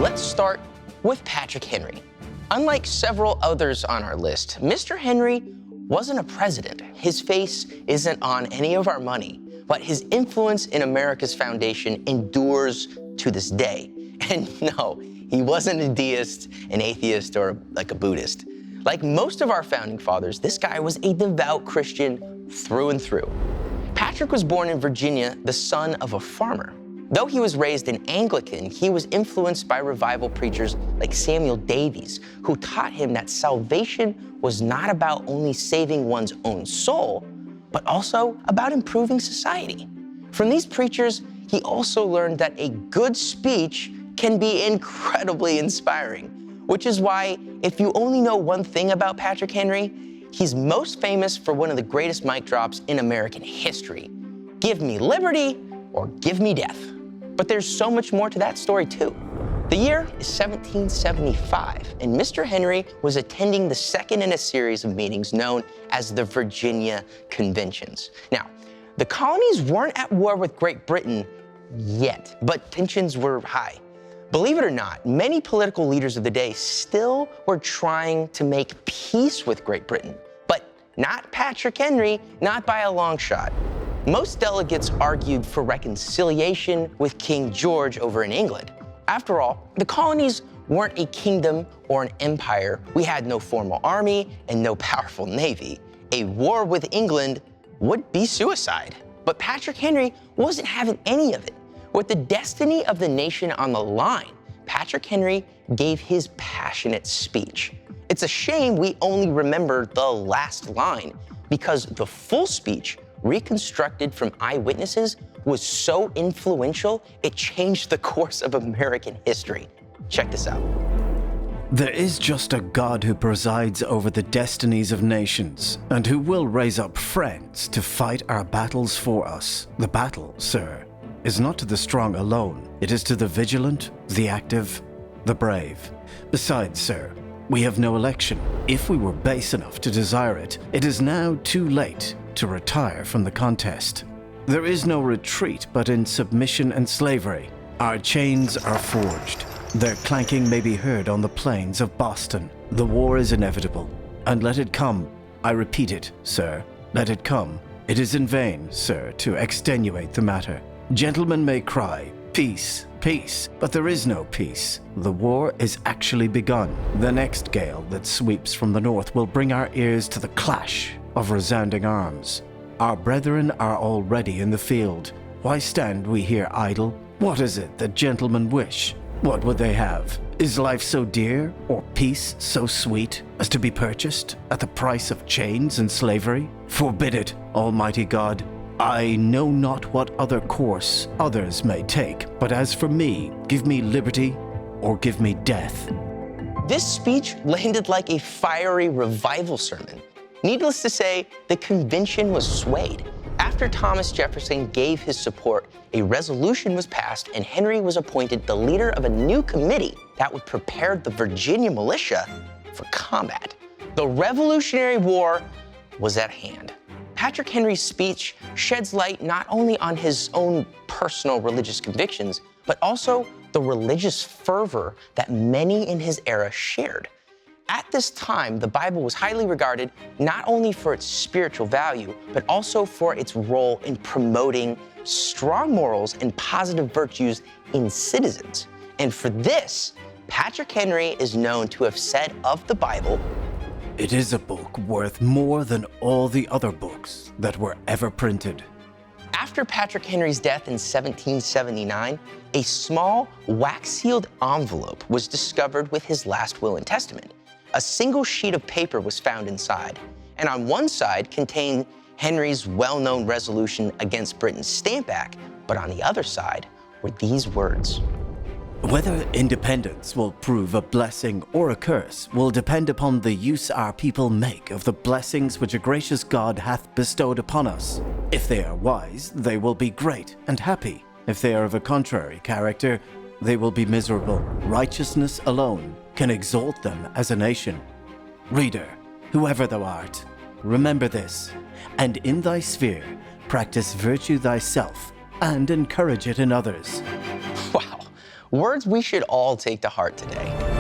Let's start with Patrick Henry. Unlike several others on our list, Mr. Henry wasn't a president. His face isn't on any of our money, but his influence in America's foundation endures to this day. And no, he wasn't a deist, an atheist, or like a Buddhist. Like most of our founding fathers, this guy was a devout Christian through and through. Patrick was born in Virginia, the son of a farmer. Though he was raised an Anglican, he was influenced by revival preachers like Samuel Davies, who taught him that salvation was not about only saving one's own soul, but also about improving society. From these preachers, he also learned that a good speech can be incredibly inspiring, which is why, if you only know one thing about Patrick Henry, he's most famous for one of the greatest mic drops in American history. Give me liberty or give me death. But there's so much more to that story too. The year is 1775, and Mr. Henry was attending the second in a series of meetings known as the Virginia Conventions. Now, the colonies weren't at war with Great Britain yet, but tensions were high. Believe it or not, many political leaders of the day still were trying to make peace with Great Britain, but not Patrick Henry, not by a long shot. Most delegates argued for reconciliation with King George over in England. After all, the colonies weren't a kingdom or an empire. We had no formal army and no powerful navy. A war with England would be suicide. But Patrick Henry wasn't having any of it. With the destiny of the nation on the line, Patrick Henry gave his passionate speech. It's a shame we only remember the last line, because the full speech, reconstructed from eyewitnesses, was so influential, it changed the course of American history. Check this out. There is just a God who presides over the destinies of nations, and who will raise up friends to fight our battles for us. The battle, sir, is not to the strong alone. It is to the vigilant, the active, the brave. Besides, sir, we have no election. If we were base enough to desire it, it is now too late to retire from the contest. There is no retreat but in submission and slavery. Our chains are forged. Their clanking may be heard on the plains of Boston. The war is inevitable, and let it come. I repeat it, sir, let it come. It is in vain, sir, to extenuate the matter. Gentlemen may cry, peace, peace, but there is no peace. The war is actually begun. The next gale that sweeps from the north will bring our ears to the clash of resounding arms. Our brethren are already in the field. Why stand we here idle? What is it that gentlemen wish? What would they have? Is life so dear, or peace so sweet, as to be purchased at the price of chains and slavery? Forbid it, Almighty God. I know not what other course others may take, but as for me, give me liberty or give me death. This speech landed like a fiery revival sermon. Needless to say, the convention was swayed. After Thomas Jefferson gave his support, a resolution was passed and Henry was appointed the leader of a new committee that would prepare the Virginia militia for combat. The Revolutionary War was at hand. Patrick Henry's speech sheds light not only on his own personal religious convictions, but also the religious fervor that many in his era shared. At this time, the Bible was highly regarded not only for its spiritual value, but also for its role in promoting strong morals and positive virtues in citizens. And for this, Patrick Henry is known to have said of the Bible, "It is a book worth more than all the other books that were ever printed." After Patrick Henry's death in 1779, a small wax-sealed envelope was discovered with his last will and testament. A single sheet of paper was found inside, and on one side contained Henry's well-known resolution against Britain's Stamp Act, but on the other side were these words: "Whether independence will prove a blessing or a curse will depend upon the use our people make of the blessings which a gracious God hath bestowed upon us. If they are wise, they will be great and happy. If they are of a contrary character, they will be miserable. Righteousness alone can exalt them as a nation. Reader, whoever thou art, remember this, and in thy sphere practice virtue thyself and encourage it in others." Wow, Words we should all take to heart today.